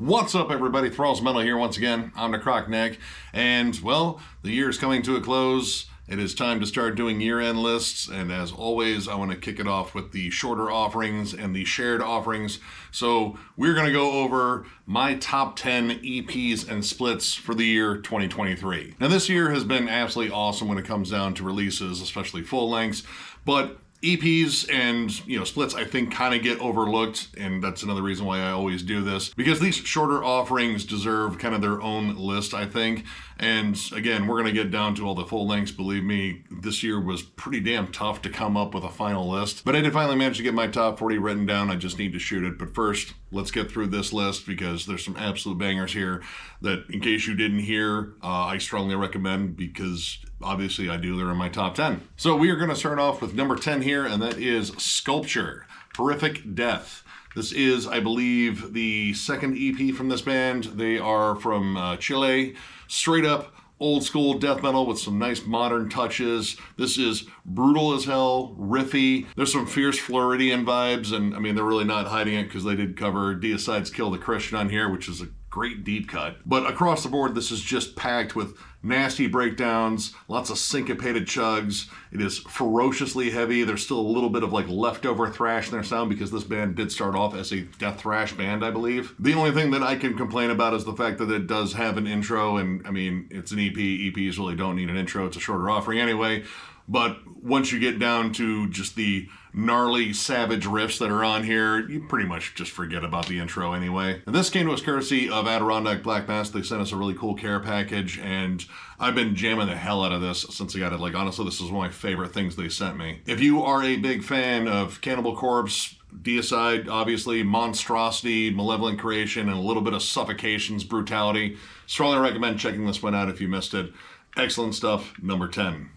What's up, everybody? Thralls Metal here once again. I'm Necro Haag, and well, the year is coming to a close. It is time to start doing year-end lists, and as always, I want to kick it off with the shorter offerings and the shared offerings. So we're going to go over my top 10 EPs and splits for the year 2023. Now, this year has been absolutely awesome when it comes down to releases, especially full lengths, but EPs and splits I think kind of get overlooked, and that's another reason why I always do this, because these shorter offerings deserve kind of their own list, I think. And again, we're going to get down to all the full lengths. Believe me, this year was pretty damn tough to come up with a final list, but I did finally manage to get my top 40 written down. I just need to shoot it. But first, let's get through this list because there's some absolute bangers here that, in case you didn't hear, I strongly recommend, because obviously I do. They're in my top 10. So we are going to start off with number 10 here, and that is Skullpture, Horrific Death. This is, I believe, the second EP from this band. They are from Chile. Straight up old school death metal with some nice modern touches. This is brutal as hell, riffy. There's some fierce Floridian vibes, and I mean, they're really not hiding it because they did cover Deicide's Kill the Christian on here, which is a great deep cut. But across the board, this is just packed with nasty breakdowns, lots of syncopated chugs. It is ferociously heavy. There's still a little bit of like leftover thrash in their sound because this band did start off as a death thrash band, I believe. The only thing that I can complain about is the fact that it does have an intro, and I mean, it's an EP. EPs really don't need an intro. It's a shorter offering anyway. But once you get down to just the gnarly, savage riffs that are on here, you pretty much just forget about the intro anyway. And this came to us courtesy of Adirondack Black Mass. They sent us a really cool care package, and I've been jamming the hell out of this since I got it. Like, honestly, this is one of my favorite things they sent me. If you are a big fan of Cannibal Corpse, Deicide, obviously, monstrosity, malevolent creation, and a little bit of suffocation's brutality, strongly recommend checking this one out if you missed it. Excellent stuff. Number 10.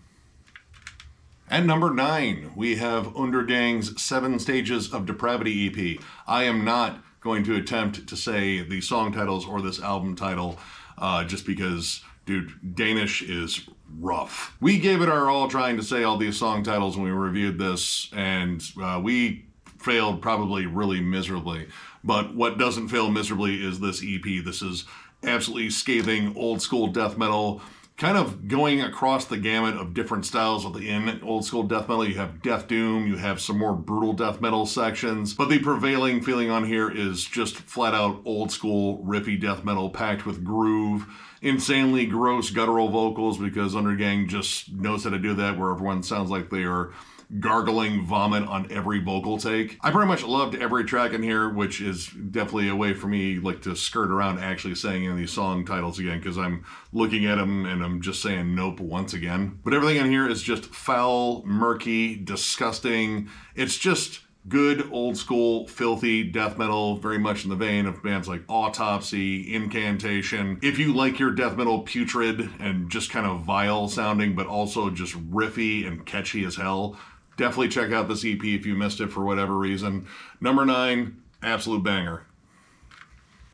At number 9, we have Undergang's 7 Stages of Depravity EP. I am not going to attempt to say the song titles or this album title just because, dude, Danish is rough. We gave it our all trying to say all these song titles when we reviewed this, and we failed probably really miserably. But what doesn't fail miserably is this EP. This is absolutely scathing old school death metal, kind of going across the gamut of different styles within old school death metal. You have death doom, you have some more brutal death metal sections, but the prevailing feeling on here is just flat out old school riffy death metal packed with groove, insanely gross guttural vocals, because Undergang just knows how to do that, where everyone sounds like they are gargling vomit on every vocal take. I pretty much loved every track in here, which is definitely a way for me like to skirt around actually saying any of these song titles again, because I'm looking at them and I'm just saying nope once again. But everything in here is just foul, murky, disgusting. It's just good old school filthy death metal, very much in the vein of bands like Autopsy, Incantation. If you like your death metal putrid and just kind of vile sounding but also just riffy and catchy as hell, definitely check out this EP if you missed it for whatever reason. Number 9, absolute banger.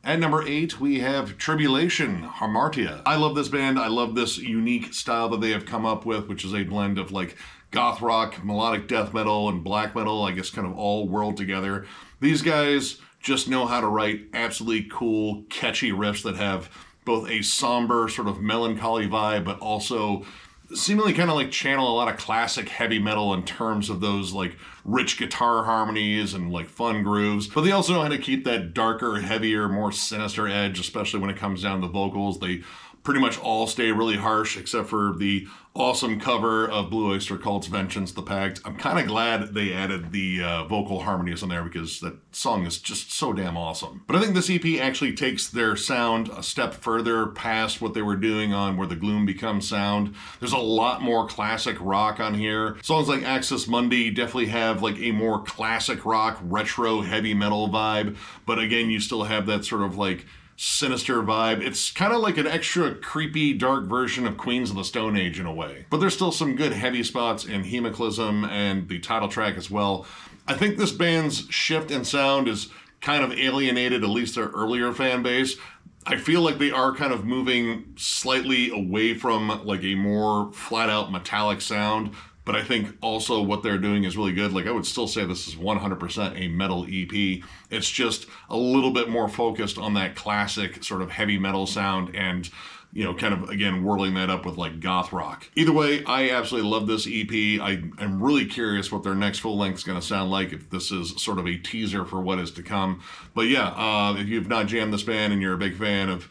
At number 8, we have Tribulation Harmartia. I love this band. I love this unique style that they have come up with, which is a blend of like goth rock, melodic death metal, and black metal, I guess kind of all whirled together. These guys just know how to write absolutely cool, catchy riffs that have both a somber sort of melancholy vibe, but also seemingly kind of like channel a lot of classic heavy metal in terms of those like rich guitar harmonies and like fun grooves. But they also know how to keep that darker, heavier, more sinister edge, especially when it comes down to vocals. They pretty much all stay really harsh, except for the awesome cover of Blue Oyster Cult's Vengeance the Pact. I'm kind of glad they added the vocal harmonies in there, because that song is just so damn awesome. But I think this EP actually takes their sound a step further past what they were doing on Where the Gloom Becomes Sound. There's a lot more classic rock on here. Songs like Axis Mundi definitely have like a more classic rock, retro heavy metal vibe, but again, you still have that sort of like sinister vibe. It's kind of like an extra creepy, dark version of Queens of the Stone Age in a way. But there's still some good heavy spots in Hemoclysm and the title track as well. I think this band's shift in sound is kind of alienated at least their earlier fan base. I feel like they are kind of moving slightly away from like a more flat out metallic sound but I think also what they're doing is really good. Like, I would still say this is 100% a metal EP. It's just a little bit more focused on that classic sort of heavy metal sound and, you know, kind of, again, whirling that up with like goth rock. Either way, I absolutely love this EP. I'm really curious what their next full length is going to sound like, if this is sort of a teaser for what is to come. But yeah, if you've not jammed this band and you're a big fan of,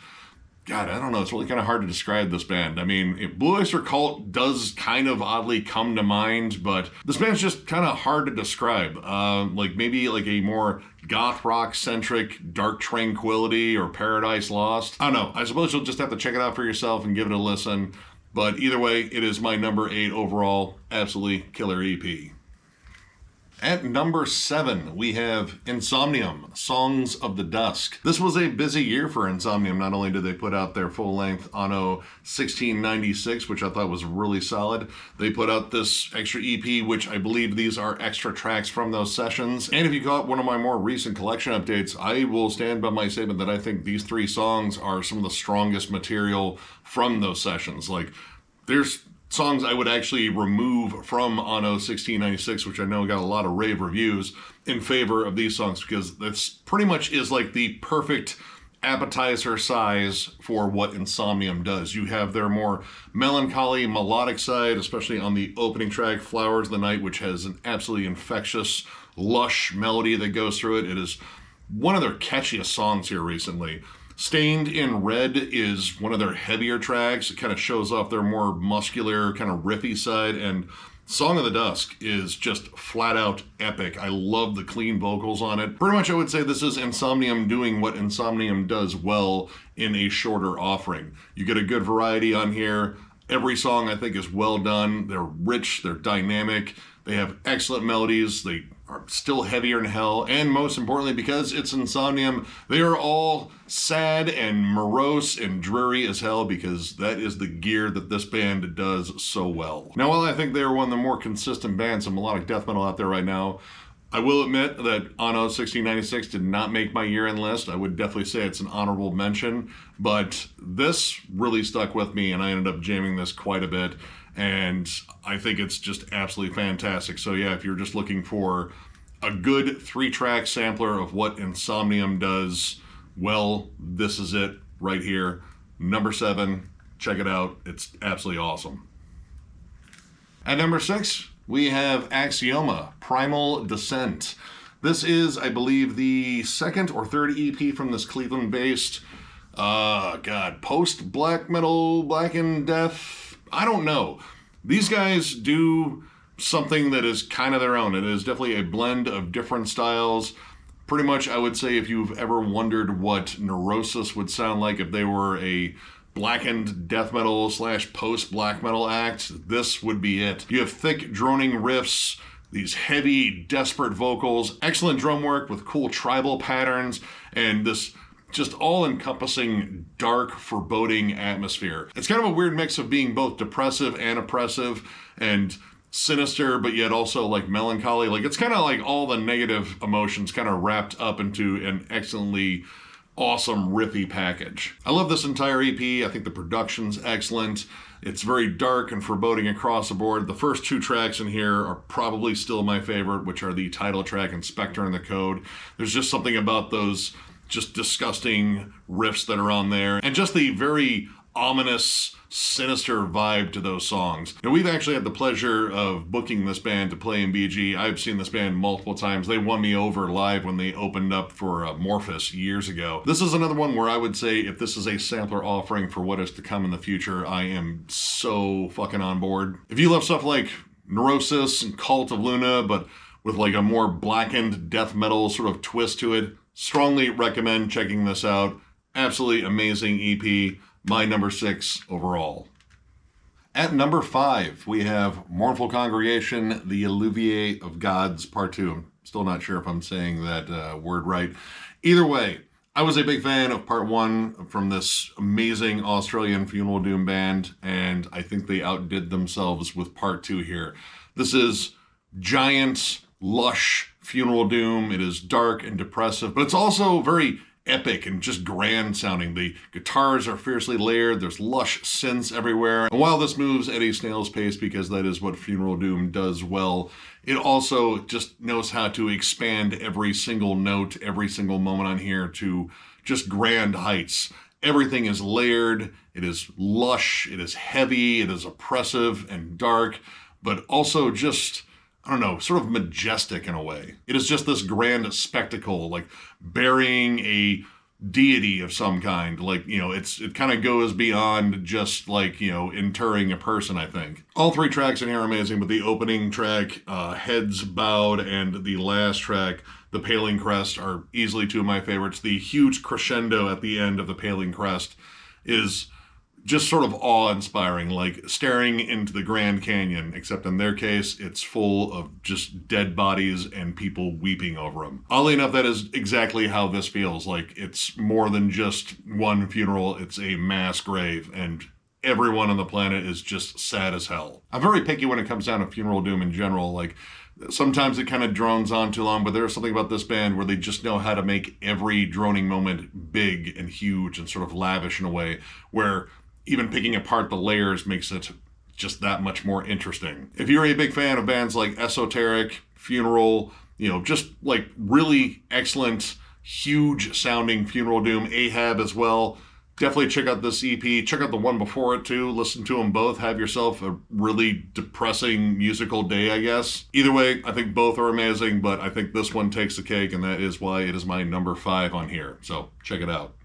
God, I don't know, it's really kind of hard to describe this band. I mean, Blue Oyster Cult does kind of oddly come to mind, but this band's just kind of hard to describe. Like maybe like a more goth rock centric Dark Tranquility or Paradise Lost. I don't know. I suppose you'll just have to check it out for yourself and give it a listen. But either way, it is my number 8 overall. Absolutely killer EP. At number 7, we have Insomnium, Songs of the Dusk. This was a busy year for Insomnium. Not only did they put out their full-length Anno 1696, which I thought was really solid, they put out this extra EP, which I believe these are extra tracks from those sessions. And if you caught one of my more recent collection updates, I will stand by my statement that I think these 3 songs are some of the strongest material from those sessions. Like, there's songs I would actually remove from Anno 1696, which I know got a lot of rave reviews, in favor of these songs, because that's pretty much is like the perfect appetizer size for what Insomnium does. You have their more melancholy, melodic side, especially on the opening track, Flowers of the Night, which has an absolutely infectious, lush melody that goes through it. It is one of their catchiest songs here recently. Stained in Red is one of their heavier tracks. It kind of shows off their more muscular, kind of riffy side. And Song of the Dusk is just flat out epic. I love the clean vocals on it. Pretty much I would say this is Insomnium doing what Insomnium does well in a shorter offering. You get a good variety on here. Every song I think is well done. They're rich, they're dynamic, they have excellent melodies, they are still heavier than hell, and most importantly, because it's Insomnium, they are all sad and morose and dreary as hell, because that is the gear that this band does so well. Now, while I think they are one of the more consistent bands of melodic death metal out there right now, I will admit that Anno 1696 did not make my year-end list. I would definitely say it's an honorable mention, but this really stuck with me, and I ended up jamming this quite a bit, and I think it's just absolutely fantastic. So yeah, if you're just looking for a good 3-track sampler of what Insomnium does well, this is it right here. Number 7, check it out. It's absolutely awesome. At number 6, we have Axioma, Primal Descent. This is, I believe, the 2nd or 3rd EP from this Cleveland-based, post-black metal, Black and Death. I don't know. These guys do something that is kind of their own. It is definitely a blend of different styles. Pretty much, I would say, if you've ever wondered what Neurosis would sound like if they were a blackened death metal / post-black metal act, this would be it. You have thick, droning riffs, these heavy, desperate vocals, excellent drum work with cool tribal patterns, and this just all-encompassing, dark, foreboding atmosphere. It's kind of a weird mix of being both depressive and oppressive, and sinister, but yet also like melancholy. Like, it's kind of like all the negative emotions kind of wrapped up into an excellently awesome riffy package. I love this entire EP. I think the production's excellent. It's very dark and foreboding across the board. The first 2 tracks in here are probably still my favorite, which are the title track and Spectre and the Code. There's just something about those just disgusting riffs that are on there, and just the very ominous, sinister vibe to those songs. Now, we've actually had the pleasure of booking this band to play in BG. I've seen this band multiple times. They won me over live when they opened up for Morphus years ago. This is another one where I would say if this is a sampler offering for what is to come in the future, I am so fucking on board. If you love stuff like Neurosis and Cult of Luna, but with like a more blackened death metal sort of twist to it, strongly recommend checking this out. Absolutely amazing EP. My number 6 overall. At number 5, we have Mournful Congregation, the Eluviae of Gods, Part 2. I'm still not sure if I'm saying that word right. Either way, I was a big fan of Part 1 from this amazing Australian funeral doom band, and I think they outdid themselves with Part 2 here. This is giant, lush funeral doom. It is dark and depressive, but it's also very epic and just grand sounding. The guitars are fiercely layered, there's lush synths everywhere. And while this moves at a snail's pace because that is what Funeral Doom does well, it also just knows how to expand every single note, every single moment on here to just grand heights. Everything is layered, it is lush, it is heavy, it is oppressive and dark, but also just, I don't know, sort of majestic in a way. It is just this grand spectacle, like burying a deity of some kind. Like, you know, it kind of goes beyond just like, you know, interring a person, I think. All three tracks in here are amazing, but the opening track, Heads Bowed, and the last track, The Paling Crest, are easily two of my favorites. The huge crescendo at the end of The Paling Crest is just sort of awe-inspiring, like staring into the Grand Canyon, except in their case, it's full of just dead bodies and people weeping over them. Oddly enough, that is exactly how this feels. Like, it's more than just one funeral, it's a mass grave, and everyone on the planet is just sad as hell. I'm very picky when it comes down to Funeral Doom in general. Like, sometimes it kind of drones on too long, but there's something about this band where they just know how to make every droning moment big and huge and sort of lavish in a way where even picking apart the layers makes it just that much more interesting. If you're a big fan of bands like Esoteric, Funeral, you know, just like really excellent, huge sounding Funeral Doom, Ahab as well, definitely check out this EP. Check out the one before it too. Listen to them both. Have yourself a really depressing musical day, I guess. Either way, I think both are amazing, but I think this one takes the cake, and that is why it is my number 5 on here. So check it out.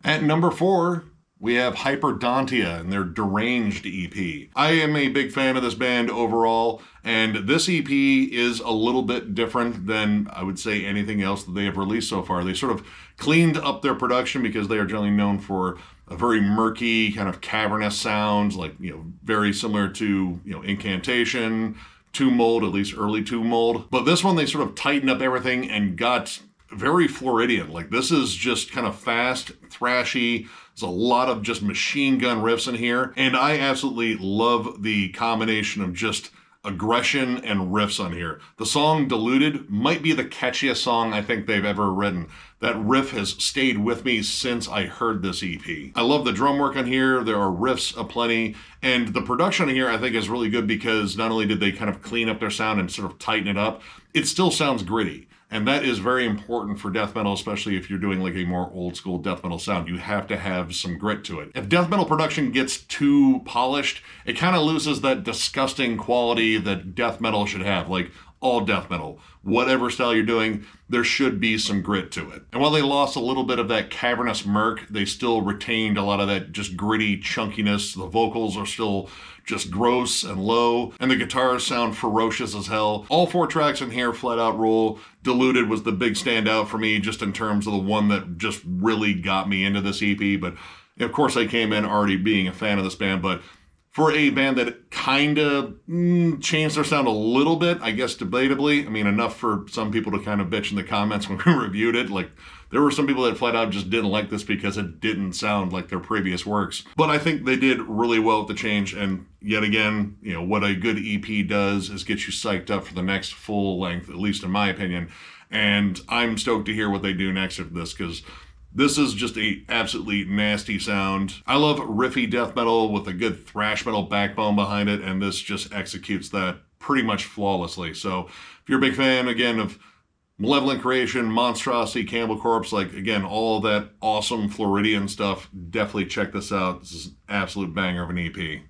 At number 4, we have Hyperdontia and their Deranged EP. I am a big fan of this band overall, and this EP is a little bit different than, I would say, anything else that they have released so far. They sort of cleaned up their production because they are generally known for a very murky, kind of cavernous sounds, like, you know, very similar to, you know, Incantation, Tomb Mold, at least early Tomb Mold. But this one, they sort of tightened up everything and got very Floridian. Like, this is just kind of fast, thrashy. There's a lot of just machine gun riffs in here, and I absolutely love the combination of just aggression and riffs on here. The song Deluded might be the catchiest song I think they've ever written. That riff has stayed with me since I heard this EP. I love the drum work on here. There are riffs aplenty, and the production here I think is really good because not only did they kind of clean up their sound and sort of tighten it up, it still sounds gritty. And that is very important for death metal, especially if you're doing like a more old school death metal sound. You have to have some grit to it. If death metal production gets too polished, it kind of loses that disgusting quality that death metal should have. Like all death metal, whatever style you're doing, there should be some grit to it. And while they lost a little bit of that cavernous murk, they still retained a lot of that just gritty chunkiness. The vocals are still just gross and low, and the guitars sound ferocious as hell. All 4 tracks in here flat out rule. Deluded was the big standout for me, just in terms of the one that just really got me into this EP. But of course I came in already being a fan of this band, but for a band that kind of changed their sound a little bit, I guess debatably, I mean, enough for some people to kind of bitch in the comments when we reviewed it. Like, there were some people that flat out just didn't like this because it didn't sound like their previous works. But I think they did really well with the change, and yet again, you know, what a good EP does is get you psyched up for the next full length, at least in my opinion. And I'm stoked to hear what they do next after this, because this is just a absolutely nasty sound. I love riffy death metal with a good thrash metal backbone behind it, and this just executes that pretty much flawlessly. So if you're a big fan, again, of Malevolent Creation, Monstrosity, Cannibal Corpse, like, again, all of that awesome Floridian stuff, definitely check this out. This is an absolute banger of an EP.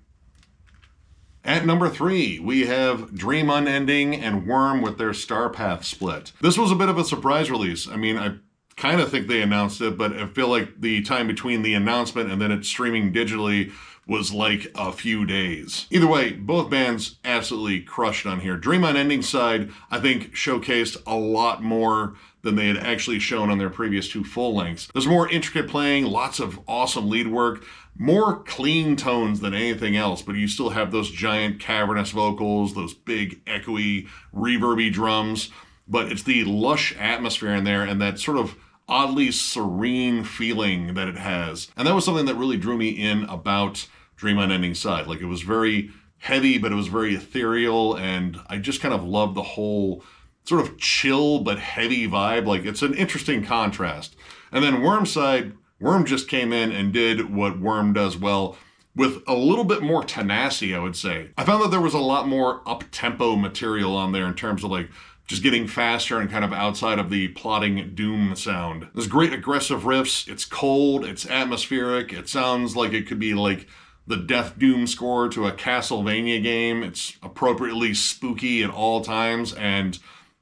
At number 3, we have Dream Unending and Worm with their Starpath split. This was a bit of a surprise release. I mean, I kind of think they announced it, but I feel like the time between the announcement and then it streaming digitally was like a few days. Either way, both bands absolutely crushed on here. Dream Unending side, I think, showcased a lot more than they had actually shown on their previous 2 full lengths. There's more intricate playing, lots of awesome lead work, more clean tones than anything else, but you still have those giant cavernous vocals, those big echoey, reverby drums, but it's the lush atmosphere in there and that sort of oddly serene feeling that it has. And that was something that really drew me in about Dream Unending side. Like, it was very heavy, but it was very ethereal, and I just kind of loved the whole sort of chill but heavy vibe. Like, it's an interesting contrast. And then Worm's side, Worm just came in and did what Worm does well, with a little bit more tenacity, I would say. I found that there was a lot more up-tempo material on there in terms of like just getting faster and kind of outside of the plodding doom sound. There's great aggressive riffs. It's cold, it's atmospheric. It sounds like it could be like the Death Doom score to a Castlevania game. It's appropriately spooky at all times. And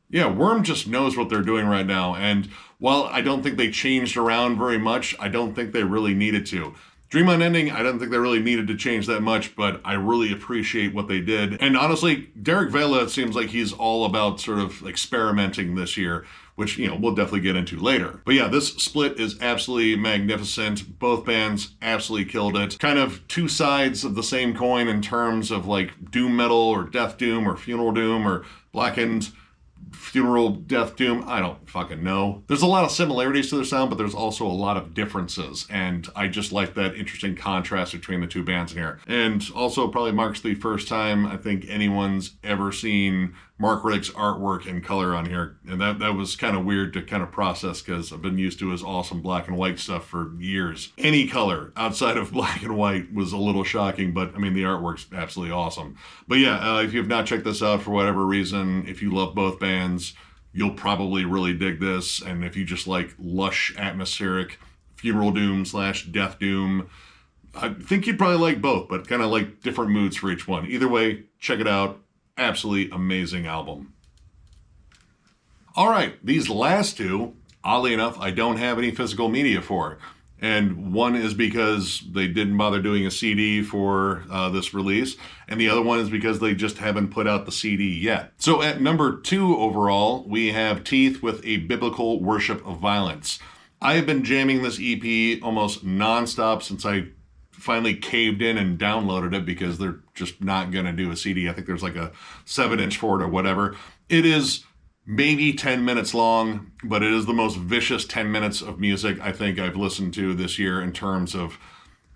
yeah, Worm just knows what they're doing right now. And while I don't think they changed around very much, I don't think they really needed to. Dream Unending, I don't think they really needed to change that much, but I really appreciate what they did. And honestly, Derek Vela, it seems like he's all about sort of experimenting this year, which, you know, we'll definitely get into later. But yeah, this split is absolutely magnificent. Both bands absolutely killed it. Kind of two sides of the same coin in terms of like doom metal or death doom or funeral doom or blackened funeral death doom. I don't fucking know. There's a lot of similarities to their sound, but there's also a lot of differences, and I just like that interesting contrast between the two bands in here. And also probably marks the first time I think anyone's ever seen Mark Riddick's artwork in color on here, and that was kind of weird to kind of process because I've been used to his awesome black and white stuff for years. Any color outside of black and white was a little shocking, but I mean the artwork's absolutely awesome. But yeah, if you have not checked this out for whatever reason, if you love both bands, you'll probably really dig this. And if you just like lush, atmospheric funeral doom / death doom, I think you'd probably like both, but kind of like different moods for each one. Either way, check it out. Absolutely amazing album. All right, these last two, oddly enough, I don't have any physical media for. And one is because they didn't bother doing a CD for this release, and the other one is because they just haven't put out the CD yet. So at number 2 overall, we have Teeth with A Biblical Worship of Violence. I have been jamming this EP almost nonstop since I finally caved in and downloaded it because they're just not going to do a CD. I think there's like a 7-inch for it or whatever. It is maybe 10 minutes long, but it is the most vicious 10 minutes of music I think I've listened to this year in terms of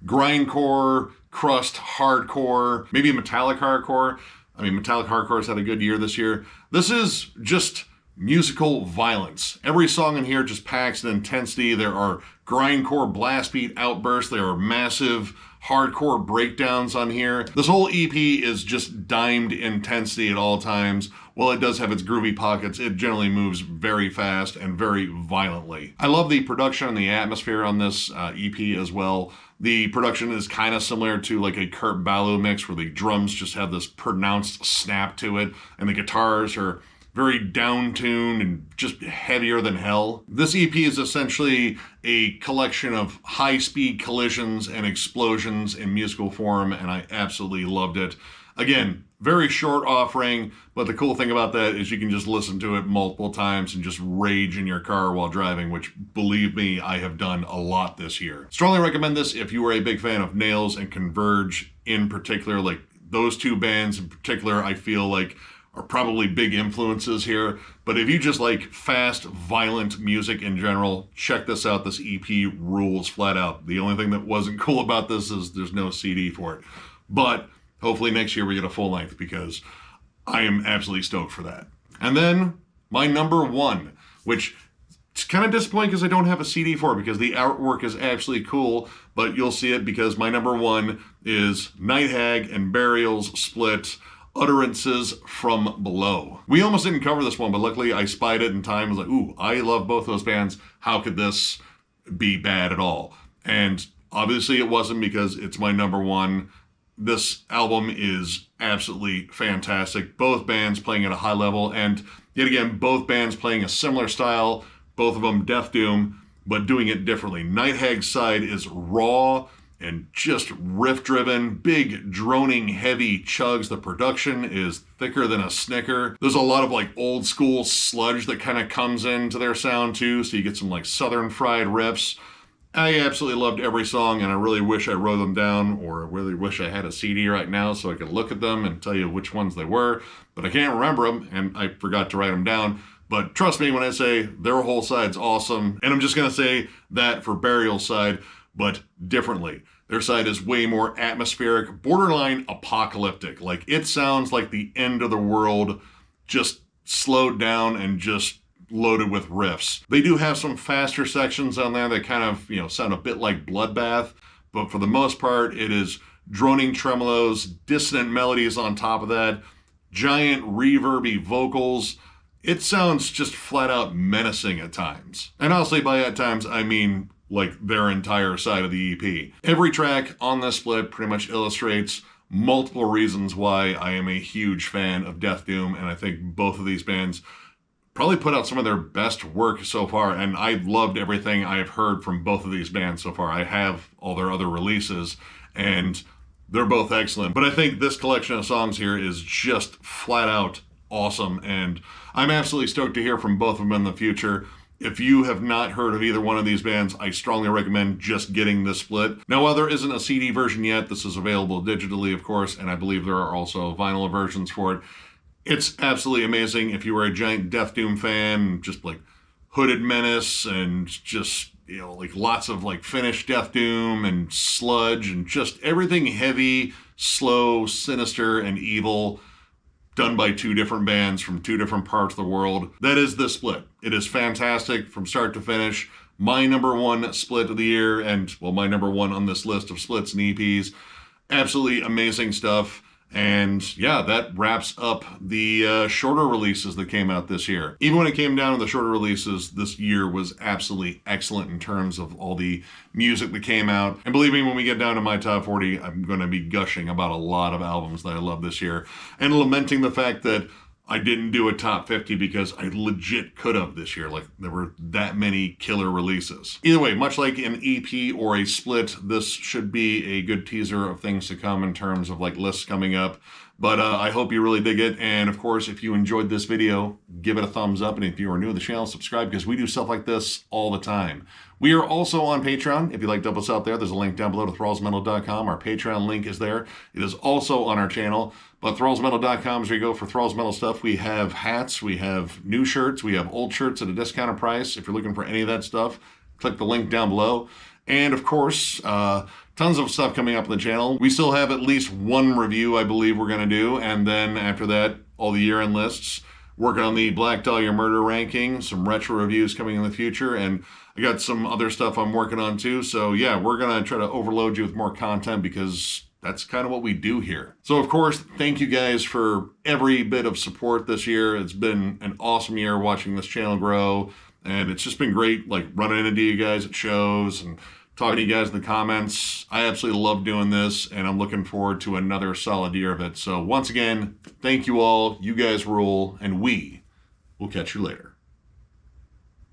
grindcore, crust, hardcore, maybe metallic hardcore. I mean, metallic hardcore's had a good year this year. This is just musical violence. Every song in here just packs an intensity. There are grindcore blast beat outbursts. There are massive hardcore breakdowns on here. This whole EP is just dimed intensity at all times. While it does have its groovy pockets, it generally moves very fast and very violently. I love the production and the atmosphere on this EP as well. The production is kind of similar to like a Kurt Ballou mix where the drums just have this pronounced snap to it and the guitars are very down-tuned and just heavier than hell. This EP is essentially a collection of high-speed collisions and explosions in musical form, and I absolutely loved it. Again, very short offering, but the cool thing about that is you can just listen to it multiple times and just rage in your car while driving, which, believe me, I have done a lot this year. Strongly recommend this if you are a big fan of Nails and Converge in particular. Like, those two bands in particular, I feel like are probably big influences here. But if you just like fast, violent music in general, check this out. This EP rules flat out. The only thing that wasn't cool about this is there's no CD for it. But hopefully next year we get a full length because I am absolutely stoked for that. And then my number 1, which it's kind of disappointing because I don't have a CD for it because the artwork is absolutely cool, but you'll see it because my number 1 is Night Hag and Burial's split, Utterances from Below. We almost didn't cover this one, but luckily I spied it in time. I was like, ooh, I love both those bands. How could this be bad at all? And obviously it wasn't because it's my number 1. This album is absolutely fantastic. Both bands playing at a high level, and yet again, both bands playing a similar style, both of them death doom, but doing it differently. Night Hag's side is raw and just riff-driven, big, droning, heavy chugs. The production is thicker than a Snicker. There's a lot of like old school sludge that kind of comes into their sound too, so you get some like southern fried riffs. I absolutely loved every song, and I really wish I wrote them down, or I really wish I had a CD right now so I could look at them and tell you which ones they were, but I can't remember them, and I forgot to write them down. But trust me when I say their whole side's awesome, and I'm just going to say that for Burial's side, but differently. Their side is way more atmospheric, borderline apocalyptic. Like, it sounds like the end of the world just slowed down and just loaded with riffs. They do have some faster sections on there that kind of, sound a bit like Bloodbath, but for the most part, it is droning tremolos, dissonant melodies on top of that, giant reverby vocals. It sounds just flat out menacing at times. And I'll say by at times, I mean like their entire side of the EP. Every track on this split pretty much illustrates multiple reasons why I am a huge fan of Death Doom, and I think both of these bands probably put out some of their best work so far, and I've loved everything I've heard from both of these bands so far. I have all their other releases, and they're both excellent. But I think this collection of songs here is just flat out awesome, and I'm absolutely stoked to hear from both of them in the future. If you have not heard of either one of these bands, I strongly recommend just getting this split. Now, while there isn't a CD version yet, this is available digitally, of course, and I believe there are also vinyl versions for it. It's absolutely amazing if you are a giant Death Doom fan, just like Hooded Menace and just, like lots of like Finnish Death Doom and sludge and just everything heavy, slow, sinister, and evil, done by two different bands from two different parts of the world. That is this split. It is fantastic from start to finish. My number one split of the year, and well, my number one on this list of splits and EPs. Absolutely amazing stuff. And yeah, that wraps up the shorter releases that came out this year. Even when it came down to the shorter releases, this year was absolutely excellent in terms of all the music that came out. And believe me, when we get down to my top 40, I'm going to be gushing about a lot of albums that I love this year and lamenting the fact that I didn't do a top 50 because I legit could have this year. Like, there were that many killer releases. Either way, much like an EP or a split, this should be a good teaser of things to come in terms of like lists coming up. But I hope you really dig it. And of course, if you enjoyed this video, give it a thumbs up. And if you are new to the channel, subscribe, because we do stuff like this all the time. We are also on Patreon. If you'd like to help us out there, there's a link down below to thrallsmetal.com. Our Patreon link is there. It is also on our channel. But thrallsmetal.com is where you go for Thralls Metal stuff. We have hats, we have new shirts, we have old shirts at a discounted price. If you're looking for any of that stuff, click the link down below. And of course, tons of stuff coming up on the channel. We still have at least one review I believe we're going to do. And then after that, all the year-end lists. Working on the Black Dahlia Murder ranking, some retro reviews coming in the future, and I got some other stuff I'm working on too. So yeah, we're going to try to overload you with more content because that's kind of what we do here. So of course, thank you guys for every bit of support this year. It's been an awesome year watching this channel grow, and it's just been great like running into you guys at shows and talking to you guys in the comments. I absolutely love doing this, and I'm looking forward to another solid year of it. So once again, thank you all. You guys rule, and we will catch you later.